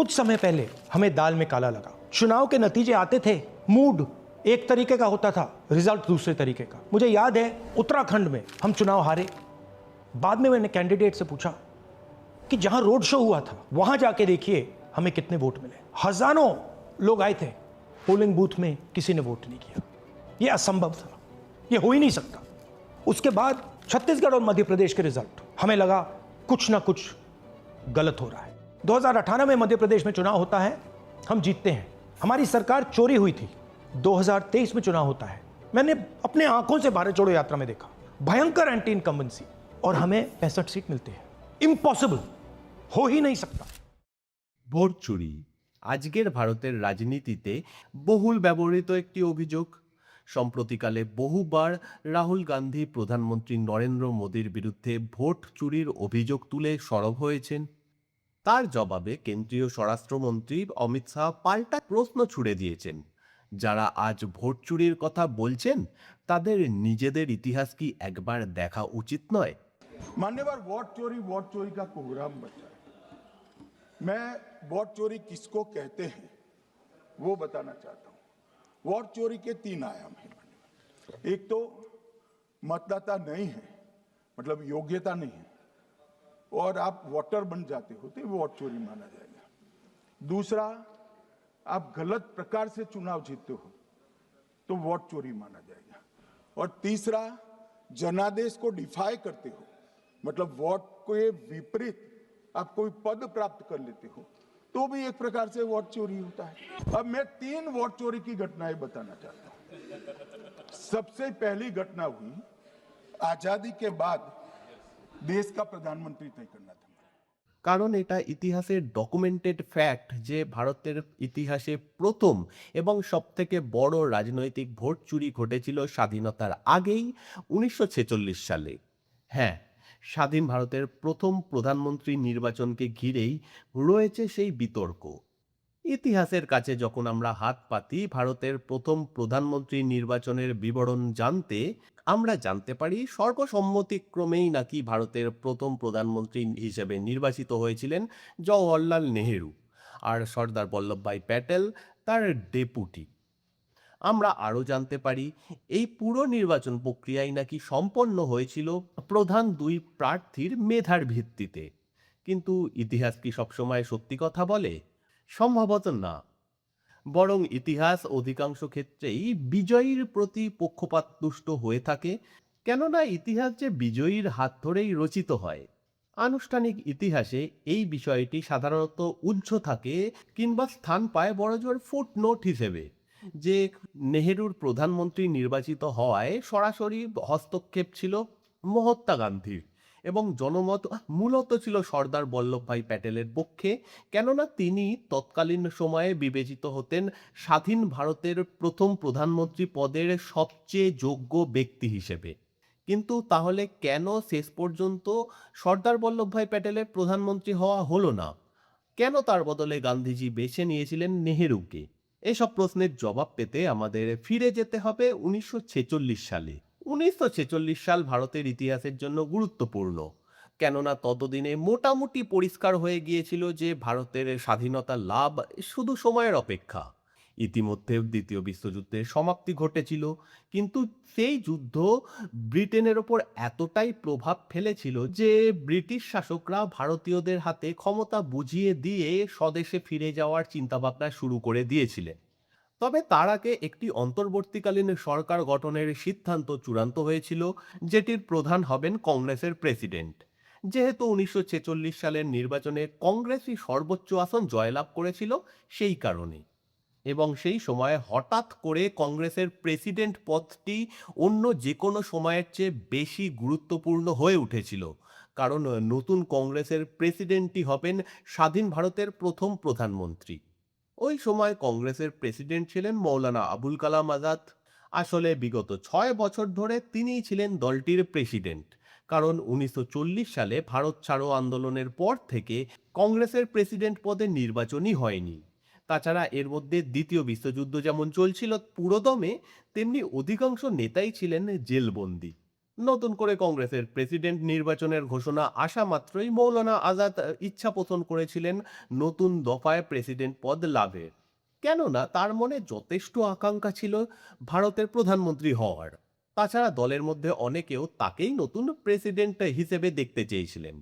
कुछ समय पहले हमें दाल में काला लगा। चुनाव के नतीजे आते थे, मूड एक तरीके का होता था, रिजल्ट दूसरे तरीके का। मुझे याद है उत्तराखंड में हम चुनाव हारे। बाद में मैंने कैंडिडेट से पूछा कि जहां रोड शो हुआ था वहां जाके देखिए हमें कितने वोट मिले। हजारों लोग आए थे, पोलिंग बूथ में किसी ने वोट नहीं किया। यह असंभव था, यह हो ही नहीं सकता। उसके बाद छत्तीसगढ़ और मध्य प्रदेश के रिजल्ट, हमें लगा कुछ ना कुछ गलत हो रहा है। 2018 में मध्य प्रदेश में चुनाव होता है, हम जीतते हैं। हमारी सरकार चोरी हुई थी। 2023 में चुनाव होता है, मैंने अपने आंखों से भारत जोड़ो यात्रा में देखा, भयंकर एंटी इनकम्बेंसी, और हमें 65 सीट मिलते हैं। इम्पॉसिबल, हो ही नहीं सकता। ভোট চুরি আজকের ভারতের রাজনীতিতে বহুল ব্যবহৃত একটি অভিযোগ। সম্প্রতিকালে বহুবার রাহুল গান্ধী প্রধানমন্ত্রী নরেন্দ্র মোদীর বিরুদ্ধে ভোট চুরির অভিযোগ তুলে সরব হয়েছেন। তার জবাবে কেন্দ্রীয় স্বরাষ্ট্রমন্ত্রী অমিত শাহ পাল্টা প্রশ্ন ছুড়ে দিয়েছেন, যারা আজ ভোট চুরির কথা বলছেন তাদের নিজেদের ইতিহাস কি একবার দেখা উচিত নয়? मान्यवर, वोट चोरी का कोहराम बचा है। मैं वोट चोरी किसको कहते हैं वो बताना चाहता हूं। वोट चोरी के 3 आयाम हैं। एक तो मतदाता नहीं है, मतलब योग्यता नहीं है, और आप वोटर बन जाते हो तो वोट चोरी माना जाएगा। दूसरा, आप गलत प्रकार से चुनाव जीतते हो तो वोट चोरी माना जाएगा। और तीसरा, जनादेश को डिफाई करते हो, मतलब वोट के विपरीत आप कोई पद प्राप्त कर लेते हो तो भी एक प्रकार से वोट चोरी होता है। अब मैं 3 वोट चोरी की घटनाएं बताना चाहता हूं। सबसे पहली घटना हुई आजादी के बाद देश का प्रधानमंत्री तय करना था। কারণ এটা ইতিহাসের ডকুমেন্টেড ফ্যাক্ট যে ভারতের ইতিহাসে প্রথম এবং সবথেকে বড় রাজনৈতিক ভোট চুরি ঘটেছিল স্বাধীনতার আগেই 1946 সালে। হ্যাঁ, স্বাধীন ভারতের প্রথম প্রধানমন্ত্রী নির্বাচনকে ঘিরেই রয়েছে সেই বিতর্ক। ইতিহাসের কাছে যখন আমরা হাত পাতি ভারতের প্রথম প্রধানমন্ত্রী নির্বাচনের বিবরণ জানতে, আমরা জানতে পারি সর্বসম্মতিক্রমেই নাকি ভারতের প্রথম প্রধানমন্ত্রী হিসেবে নির্বাচিত হয়েছিলেন জওহরলাল নেহেরু, আর সর্দার বল্লভভাই প্যাটেল তার ডেপুটি। আমরা আরও জানতে পারি এই পুরো নির্বাচন প্রক্রিয়ায় নাকি সম্পন্ন হয়েছিল প্রধান 2 প্রার্থীর মেধার ভিত্তিতে। কিন্তু ইতিহাস কি সবসময় সত্যি কথা বলে? সম্ভবত না, বরং ইতিহাস অধিকাংশ ক্ষেত্রেই বিজয়ীর প্রতি পক্ষপাতদুষ্ট হয়ে থাকে, কেননা ইতিহাস যে বিজয়ীর হাত ধরেই রচিত হয়। আনুষ্ঠানিক ইতিহাসে এই বিষয়টি সাধারণত উজ্জ্ব থাকে কিংবা স্থান পায় বড়জোর ফুটনোট হিসেবে, যে নেহেরুর প্রধানমন্ত্রী নির্বাচিত হওয়ায় সরাসরি হস্তক্ষেপ ছিল মহাত্মা গান্ধীর, এবং জনমত মূলত ছিল সর্দার বল্লভভাই প্যাটেলের পক্ষে, কেননা তিনি তৎকালীন সময়ে বিবেচিত হতেন স্বাধীন ভারতের প্রথম প্রধানমন্ত্রী পদের সবচেয়ে যোগ্য ব্যক্তি হিসেবে। কিন্তু তাহলে কেন শেষ পর্যন্ত সর্দার বল্লভভাই প্যাটেলের প্রধানমন্ত্রী হওয়া হলো না? কেন তার বদলে গান্ধীজি বেছে নিয়েছিলেন নেহেরুকে? এসব প্রশ্নের জবাব পেতে আমাদের ফিরে যেতে হবে 1946 সালে। 1946 সাল ভারতের ইতিহাসের জন্য গুরুত্বপূর্ণ, কেননা ততদিনে মোটামুটি পরিষ্কার হয়ে গিয়েছিল যে ভারতের স্বাধীনতা লাভ শুধু সময়ের অপেক্ষা। ইতিমধ্যে দ্বিতীয় বিশ্বযুদ্ধের সমাপ্তি ঘটেছিল, কিন্তু সেই যুদ্ধ ব্রিটেনের ওপর এতটাই প্রভাব ফেলেছিল যে ব্রিটিশ শাসকরা ভারতীয়দের হাতে ক্ষমতা বুঝিয়ে দিয়ে স্বদেশে ফিরে যাওয়ার চিন্তাভাবনা শুরু করে দিয়েছিলেন। তবে তার আগে একটি অন্তর্বর্তীকালীন সরকার গঠনের সিদ্ধান্ত চূড়ান্ত হয়েছিল, যেটির প্রধান হবেন কংগ্রেসের প্রেসিডেন্ট। যেহেতু 1946 সালের নির্বাচনে কংগ্রেসই সর্বোচ্চ আসন জয়লাভ করেছিল সেই কারণে, এবং সেই সময় হঠাৎ করে কংগ্রেসের প্রেসিডেন্ট পদটি অন্য যে কোনো সময়ের চেয়ে বেশি গুরুত্বপূর্ণ হয়ে উঠেছিল, কারণ নতুন কংগ্রেসের প্রেসিডেন্টই হবেন স্বাধীন ভারতের প্রথম প্রধানমন্ত্রী। ওই সময় কংগ্রেসের প্রেসিডেন্ট ছিলেন মৌলানা আবুল কালাম আজাদ। আসলে বিগত 6 বছর ধরে তিনিই ছিলেন দলটির প্রেসিডেন্ট, কারণ 1940 সালে ভারত ছাড়ো আন্দোলনের পর থেকে কংগ্রেসের প্রেসিডেন্ট পদে নির্বাচনই হয়নি। তাছাড়া এর মধ্যে দ্বিতীয় বিশ্বযুদ্ধ যেমন চলছিল পুরোদমে, তেমনি অধিকাংশ নেতাই ছিলেন জেলবন্দি। নতুন করে কংগ্রেসের প্রেসিডেন্ট নির্বাচনের ঘোষণা আসা মাত্রই মৌলানা আজাদ ইচ্ছা পোষণ করেছিলেন নতুন দফায় প্রেসিডেন্ট পদ লাভের। কেননা তার মনে যথেষ্ট আকাঙ্ক্ষা ছিল ভারতের প্রধানমন্ত্রী হওয়ার। তাছাড়া দলের মধ্যে অনেকেও তাকেই নতুন প্রেসিডেন্ট হিসেবে দেখতে চেয়েছিলেন।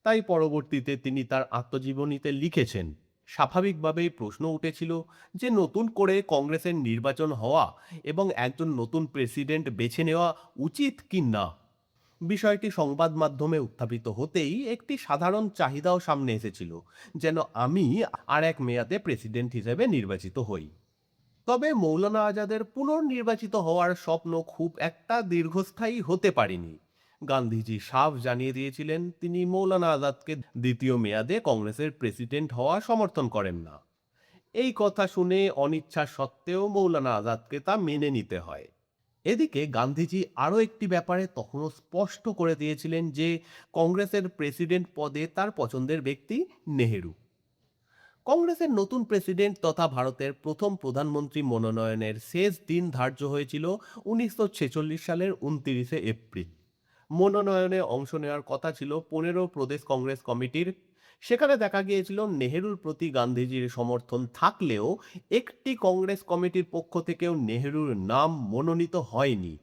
তাই পরবর্তীতে তিনি তার আত্মজীবনীতে লিখেছেন, স্বাভাবিকভাবেই প্রশ্ন উঠেছিল যে নতুন করে কংগ্রেসের নির্বাচন হওয়া এবং একজন নতুন প্রেসিডেন্ট বেছে নেওয়া উচিত কি না। বিষয়টি সংবাদ মাধ্যমে উত্থাপিত হতেই একটি সাধারণ চাহিদাও সামনে এসেছিল, যেন আমি আর এক মেয়াদে প্রেসিডেন্ট হিসেবে নির্বাচিত হই। তবে মৌলানা আজাদের পুনর্নির্বাচিত হওয়ার স্বপ্ন খুব একটা দীর্ঘস্থায়ী হতে পারেনি। গান্ধীজি সাফ জানিয়ে দিয়েছিলেন তিনি মৌলানা আজাদকে দ্বিতীয় মেয়াদে কংগ্রেসের প্রেসিডেন্ট হওয়া সমর্থন করেন না। এই কথা শুনে অনিচ্ছা সত্ত্বেও মৌলানা আজাদকে তা মেনে নিতে হয়। এদিকে গান্ধীজি আরও একটি ব্যাপারে তখনও স্পষ্ট করে দিয়েছিলেন যে কংগ্রেসের প্রেসিডেন্ট পদে তার পছন্দের ব্যক্তি নেহেরু। কংগ্রেসের নতুন প্রেসিডেন্ট তথা ভারতের প্রথম প্রধানমন্ত্রী মনোনয়নের শেষ দিন ধার্য হয়েছিল 1946 সালের 29শে এপ্রিল। মনোনয়নে অংশ নেওয়ার কথা ছিল 15 প্রদেশ কংগ্রেস কমিটির। সেখানে দেখা গিয়েছিল নেহেরুর প্রতি গান্ধীজির সমর্থন থাকলেও একটি কংগ্রেস কমিটির পক্ষ থেকেও নেহেরুর নাম মনোনীত হয়নি।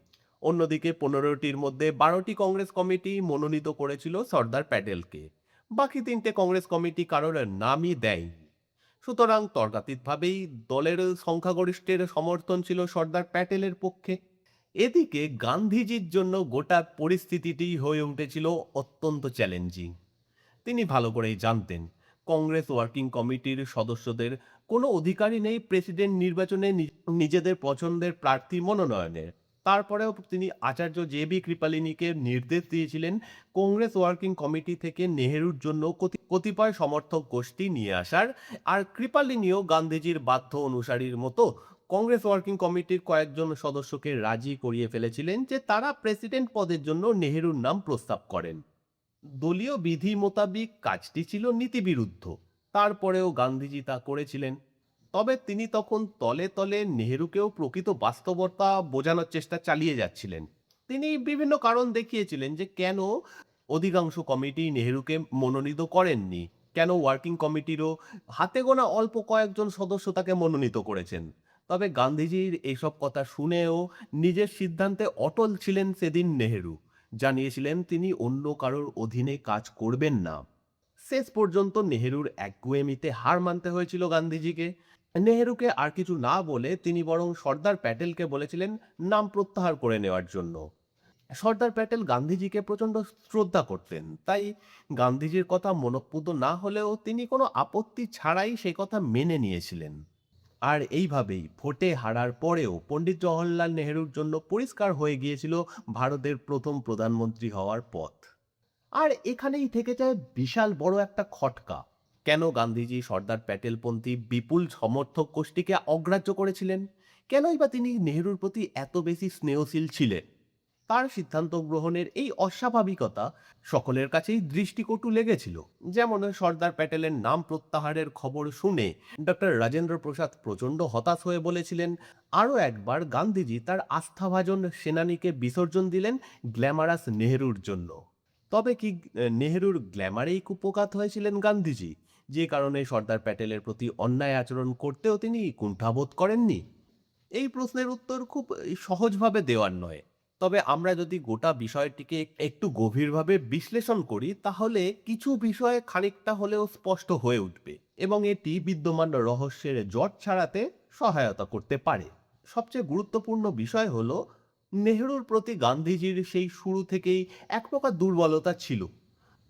অন্যদিকে 15টির মধ্যে 12টি কংগ্রেস কমিটি মনোনীত করেছিল সর্দার প্যাটেলকে। বাকি 3টে কংগ্রেস কমিটি কারোর নামই দেয়নি। সুতরাং তর্কাতীতভাবেই দলের সংখ্যাগরিষ্ঠের সমর্থন ছিল সর্দার প্যাটেলের পক্ষে। এদিকে গান্ধীজির জন্য গোটা পরিস্থিতিটি হয়ে উঠেছিল অত্যন্ত চ্যালেঞ্জিং। তিনি ভালো করেই জানতেন কংগ্রেস ওয়ার্কিং কমিটির সদস্যদের কোনো অধিকারই নেই প্রেসিডেন্ট নির্বাচনে নিজেদের পছন্দের প্রার্থী মনোনয়নের। তারপরেও তিনি আচার্য জে.বি. কৃপালিনীকে নির্দেশ দিয়েছিলেন কংগ্রেস ওয়ার্কিং কমিটি থেকে নেহেরুর জন্য কতিপয় সমর্থক গোষ্ঠী নিয়ে আসার। আর কৃপালিনীও গান্ধীজির বাধ্য অনুসারীর মতো কংগ্রেস ওয়ার্কিং কমিটির কয়েকজন সদস্যকে রাজি করিয়ে ফেলেছিলেন যে তারা প্রেসিডেন্ট পদের জন্য নেহেরুর নাম প্রস্তাব করেন। দলীয় বিধি মোতাবিক কাজটি ছিল নীতিবিরুদ্ধ, তারপরেও গান্ধীজি তা করেছিলেন। তবে তিনি তখন তলে তলে নেহেরুকেও প্রকৃত বাস্তবতা বোঝানোর চেষ্টা চালিয়ে যাচ্ছিলেন। তিনি বিভিন্ন কারণ দেখিয়েছিলেন যে কেন অধিকাংশ কমিটি নেহেরুকে মনোনীত করেননি, কেন ওয়ার্কিং কমিটিরও হাতে গোনা অল্প কয়েকজন সদস্য তাকে মনোনীত করেছেন। তবে গান্ধীজির এইসব কথা শুনেও নিজের সিদ্ধান্তে অটল ছিলেন সেদিন নেহেরু। জানিয়েছিলেন তিনি অন্য কারোর অধীনে কাজ করবেন না। শেষ পর্যন্ত নেহেরুর একগুঁয়েমিতে হার মানতে হয়েছিল গান্ধীজিকে। নেহেরুকে আর কিছু না বলে তিনি বরং সর্দার প্যাটেলকে বলেছিলেন নাম প্রত্যাহার করে নেওয়ার জন্য। সর্দার প্যাটেল গান্ধীজিকে প্রচণ্ড শ্রদ্ধা করতেন, তাই গান্ধীজির কথা মনঃপুত না হলেও তিনি কোনো আপত্তি ছাড়াই সেই কথা মেনে নিয়েছিলেন। আর এইভাবেই ভোটে হারার পরেও পণ্ডিত জওহরলাল নেহেরুর জন্য পরিষ্কার হয়ে গিয়েছিল ভারতের প্রথম প্রধানমন্ত্রী হওয়ার পথ। আর এখানেই থেকে যায় বিশাল বড় একটা খটকা। কেন গান্ধীজি সর্দার প্যাটেলপন্থী বিপুল সমর্থক গোষ্ঠীকে অগ্রাহ্য করেছিলেন? কেনই বা তিনি নেহেরুর প্রতি এত বেশি স্নেহশীল ছিলেন? তার সিদ্ধান্ত গ্রহণের এই অস্বাভাবিকতা সকলের কাছেই দৃষ্টিকটু লেগেছিল। যেমন সর্দার প্যাটেলের নাম প্রত্যাহারের খবর শুনে ডক্টর রাজেন্দ্র প্রসাদ প্রচণ্ড হতাশ হয়ে বলেছিলেন আরও একবার গান্ধীজি তার আস্থাভাজন সেনানীকে বিসর্জন দিলেন গ্ল্যামারাস নেহেরুর জন্য। তবে কি নেহেরুর গ্ল্যামারেই কুপোকাত হয়েছিলেন গান্ধীজি, যে কারণে সর্দার প্যাটেলের প্রতি অন্যায় আচরণ করতেও তিনি কুণ্ঠাবোধ করেননি? এই প্রশ্নের উত্তর খুব সহজভাবে দেওয়ার নয়। তবে আমরা যদি গোটা বিষয়টিকে একটু গভীরভাবে বিশ্লেষণ করি তাহলে কিছু বিষয়ে খানিকটা হলেও স্পষ্ট হয়ে উঠবে এবং এটি বিদ্যমান রহস্যের জট ছাড়াতে সহায়তা করতে পারে। সবচেয়ে গুরুত্বপূর্ণ বিষয় হলো নেহেরুর প্রতি গান্ধীজির সেই শুরু থেকেই এক প্রকার দুর্বলতা ছিল।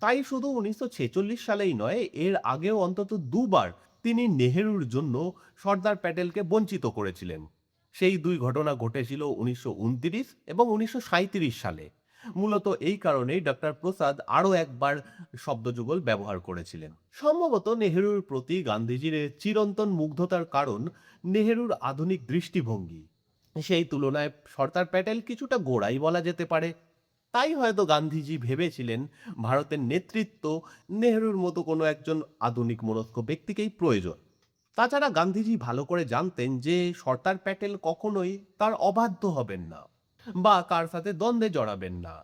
তাই শুধু 1946 সালেই নয়, এর আগেও অন্তত দুবার তিনি নেহেরুর জন্য সর্দার প্যাটেলকে বঞ্চিত করেছিলেন। সেই দুই ঘটনা ঘটেছিল 1929 এবং 1937 সালে। মূলত এই কারণেই ডক্টর প্রসাদ আরও একবার শব্দযুগল ব্যবহার করেছিলেন। সম্ভবত নেহেরুর প্রতি গান্ধীজির চিরন্তন মুগ্ধতার কারণ নেহেরুর আধুনিক দৃষ্টিভঙ্গি। সেই তুলনায় সর্দার প্যাটেল কিছুটা গোড়াই বলা যেতে পারে। তাই হয়তো গান্ধীজি ভেবেছিলেন ভারতের নেতৃত্ব নেহেরুর মতো কোনো একজন আধুনিক মনস্ক ব্যক্তিকেই প্রয়োজন। তাছাড়া গান্ধীজি ভালো করে জানতেন যে সর্দার প্যাটেল কখনোই তার অবাধ্য হবেন না বা কার সাথে দ্বন্দ্বে জড়াবেন না।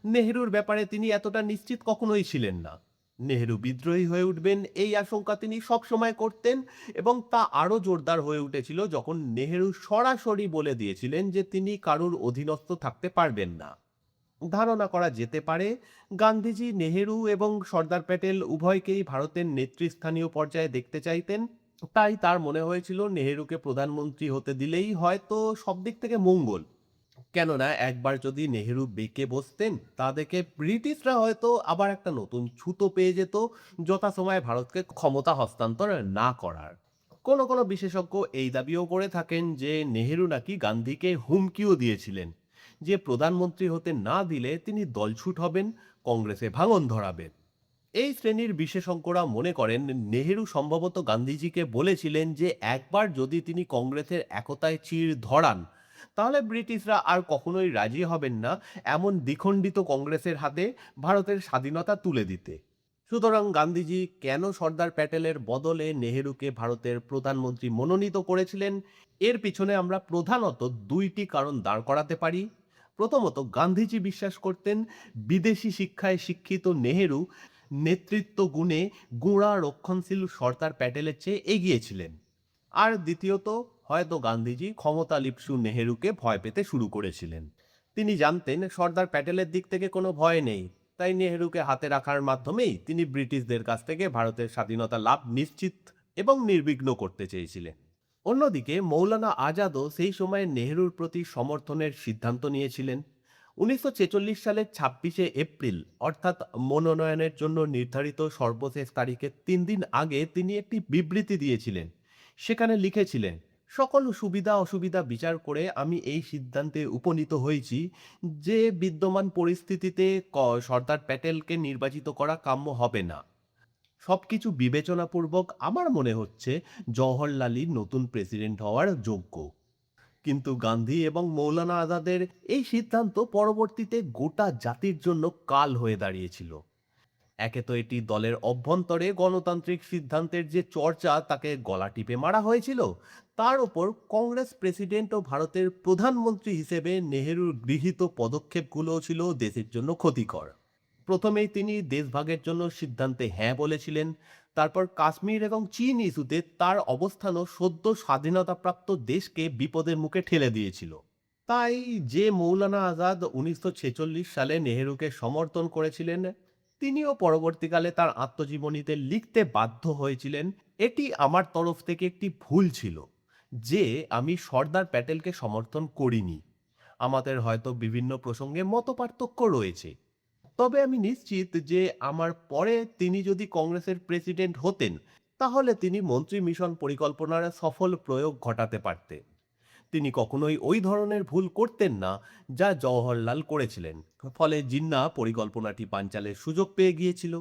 নেহেরুর ব্যাপারে তিনি এতটা নিশ্চিত কখনোই ছিলেন না। নেহেরু বিদ্রোহী হয়ে উঠবেন এই আশঙ্কা তিনি সবসময় করতেন, এবং তা আরও জোরদার হয়ে উঠেছিল যখন নেহেরু সরাসরি বলে দিয়েছিলেন যে তিনি কারুর অধীনস্থ থাকতে পারবেন না। ধারণা করা যেতে পারে গান্ধীজি নেহেরু এবং সর্দার প্যাটেল উভয়কেই ভারতের নেতৃস্থানীয় পর্যায়ে দেখতে চাইতেন, তাই তার মনে হয়েছিল নেহেরুকে প্রধানমন্ত্রী হতে দিলেই হয়তো সব দিক থেকে মঙ্গল। কেননা একবার যদি নেহেরু বেঁকে বসতেন তা দেখে ব্রিটিশরা হয়তো আবার একটা নতুন ছুতো পেয়ে যেত যথাসময়ে ভারতকে ক্ষমতা হস্তান্তর না করার। কোনো কোনো বিশেষজ্ঞ এই দাবিও করে থাকেন যে নেহেরু নাকি গান্ধীকে হুমকিও দিয়েছিলেন যে প্রধানমন্ত্রী হতে না দিলে তিনি দলছুট হবেন, কংগ্রেসে ভাঙন ধরাবেন। এই শ্রেণীর বিশেষজ্ঞরা মনে করেন নেহেরু সম্ভবত গান্ধীজিকে বলেছিলেন যে একবার যদি তিনি কংগ্রেসের একতায় চির ধরান তাহলে ব্রিটিশরা আর কখনোই রাজি হবেন না এমন দ্বিখণ্ডিত কংগ্রেসের হাতে ভারতের স্বাধীনতা তুলে দিতে। সুতরাং গান্ধীজি কেন সর্দার প্যাটেলের বদলে নেহেরুকে ভারতের প্রধানমন্ত্রী মনোনীত করেছিলেন, এর পিছনে আমরা প্রধানত দুইটি কারণ দাঁড় করাতে পারি। প্রথমত, গান্ধীজি বিশ্বাস করতেন বিদেশি শিক্ষায় শিক্ষিত নেহেরু নেতৃত্ব গুণে গোঁড়া রক্ষণশীল সর্দার প্যাটেলের চেয়ে এগিয়ে ছিলেন। আর দ্বিতীয়ত, হয়তো গান্ধীজি ক্ষমতালিপ্সু নেহেরুকে ভয় পেতে শুরু করেছিলেন। তিনি জানতেন সর্দার প্যাটেলের দিক থেকে কোনো ভয় নেই, তাই নেহেরুকে হাতে রাখার মাধ্যমেই তিনি ব্রিটিশদের কাছ থেকে ভারতের স্বাধীনতা লাভ নিশ্চিত এবং নির্বিঘ্ন করতে চেয়েছিলেন। অন্যদিকে মৌলানা আজাদও সেই সময় নেহেরুর প্রতি সমর্থনের সিদ্ধান্ত নিয়েছিলেন। 1946 সালের 26শে এপ্রিল অর্থাৎ মনোনয়নের জন্য নির্ধারিত সর্বশেষ তারিখের 3 দিন আগে তিনি একটি বিবৃতি দিয়েছিলেন। সেখানে লিখেছিলেন, সকল সুবিধা অসুবিধা বিচার করে আমি এই সিদ্ধান্তে উপনীত হয়েছি যে বিদ্যমান পরিস্থিতিতে সর্দার প্যাটেলকে নির্বাচিত করা কাম্য হবে না। সবকিছু বিবেচনাপূর্বক আমার মনে হচ্ছে জওহরলালই নতুন প্রেসিডেন্ট হওয়ার যোগ্য। কিন্তু গান্ধী এবং মৌলানা আজাদের এই সিদ্ধান্ত পরবর্তীতে গোটা জাতির জন্য কাল হয়ে দাঁড়িয়েছিল। একে তো এটি দলের অভ্যন্তরে গণতান্ত্রিক সিদ্ধান্তের যে চর্চা তাকে গলা টিপে মারা হয়েছিল, তার ওপর কংগ্রেস প্রেসিডেন্ট ও ভারতের প্রধানমন্ত্রী হিসেবে নেহেরুর গৃহীত পদক্ষেপগুলো ছিল দেশের জন্য ক্ষতিকর। প্রথমেই তিনি দেশভাগের জন্য সিদ্ধান্তে হ্যাঁ বলেছিলেন, তারপর কাশ্মীর এবং চীন ইস্যুতে তার অবস্থানও সদ্য স্বাধীনতাপ্রাপ্ত দেশকে বিপদের মুখে ঠেলে দিয়েছিল। তাই যে মৌলানা আজাদ 1946 সালে নেহেরুকে সমর্থন করেছিলেন, তিনিও পরবর্তীকালে তার আত্মজীবনীতে লিখতে বাধ্য হয়েছিলেন, এটি আমার তরফ থেকে একটি ভুল ছিল যে আমি সর্দার প্যাটেলকে সমর্থন করিনি। আমাদের হয়তো বিভিন্ন প্রসঙ্গে মতপার্থক্য রয়েছে, তবে আমি নিশ্চিত যে আমার পরে তিনি যদি কংগ্রেসের প্রেসিডেন্ট হতেন তাহলে তিনি মন্ত্রী মিশন পরিকল্পনার সফল প্রয়োগ ঘটাতে পারতেন। তিনি কখনোই ওই ধরনের ভুল করতেন না যা জওহরলাল করেছিলেন, ফলে জিন্নাহ পরিকল্পনাটি বানচালের সুযোগ পেয়ে গিয়েছিল।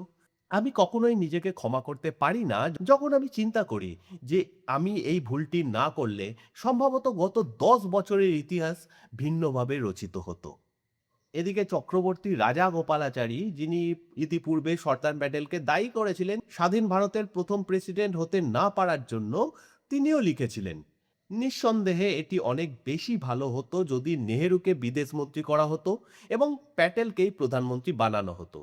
আমি কখনোই নিজেকে ক্ষমা করতে পারি না যখন আমি চিন্তা করি যে আমি এই ভুলটি না করলে সম্ভবত গত 10 বছরের ইতিহাস ভিন্নভাবে রচিত হতো। এদিকে চক্রবর্তী রাজা গোপালাচারী, যিনি ইতিপূর্বে সর্দার প্যাটেলকে দায়ী করেছিলেন স্বাধীন ভারতের প্রথম প্রেসিডেন্ট হতে না পারার জন্য, তিনিও লিখেছিলেন, নিঃসন্দেহে এটি অনেক বেশি ভালো হতো যদি নেহেরুকে বিদেশমন্ত্রী করা হতো এবং প্যাটেলকেই প্রধানমন্ত্রী বানানো হতো।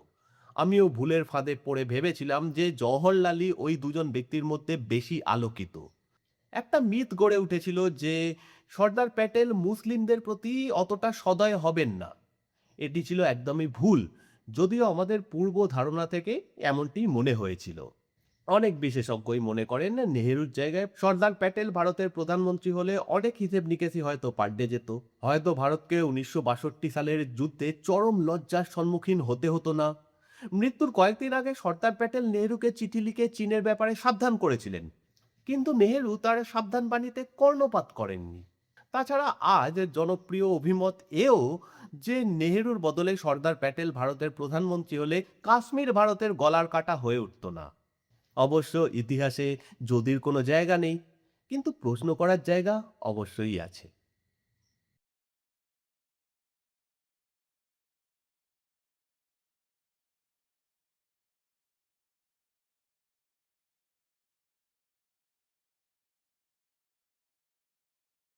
আমিও ভুলের ফাঁদে পড়ে ভেবেছিলাম যে জওহরলালই ওই দুজন ব্যক্তির মধ্যে বেশি আলোকিত। একটা মিথ গড়ে উঠেছিল যে সর্দার প্যাটেল মুসলিমদের প্রতি অতটা সদয় হবেন না। এটি ছিল একদমই ভুল, যদিও আমাদের পূর্ব ধারণা থেকে এমনটি মনে হয়েছিল। অনেক বিশেষজ্ঞই মনে করেন নেহেরুর জায়গায় সর্দার প্যাটেল ভারতের প্রধানমন্ত্রী হলে অনেক হিসেব নিকেশই হয়তো পাল্টে যেত। হয়তো ভারতকে 1962 সালের যুদ্ধে চরম লজ্জার সম্মুখীন হতে হতো না। মৃত্যুর কয়েকদিন আগে সর্দার প্যাটেল নেহেরুকে চিঠি লিখে চীনের ব্যাপারে সাবধান করেছিলেন, কিন্তু নেহেরু তার সাবধান বাণীতে কর্ণপাত করেননি। তাছাড়া আজ জনপ্রিয় অভিমত এও যে নেহেরুর বদলে সর্দার প্যাটেল ভারতের প্রধানমন্ত্রী হলে কাশ্মীর ভারতের গলার কাটা হয়ে উঠত না। অবশ্য ইতিহাসে যদির কোনো জায়গা নেই, কিন্তু প্রশ্ন করার জায়গা অবশ্যই আছে।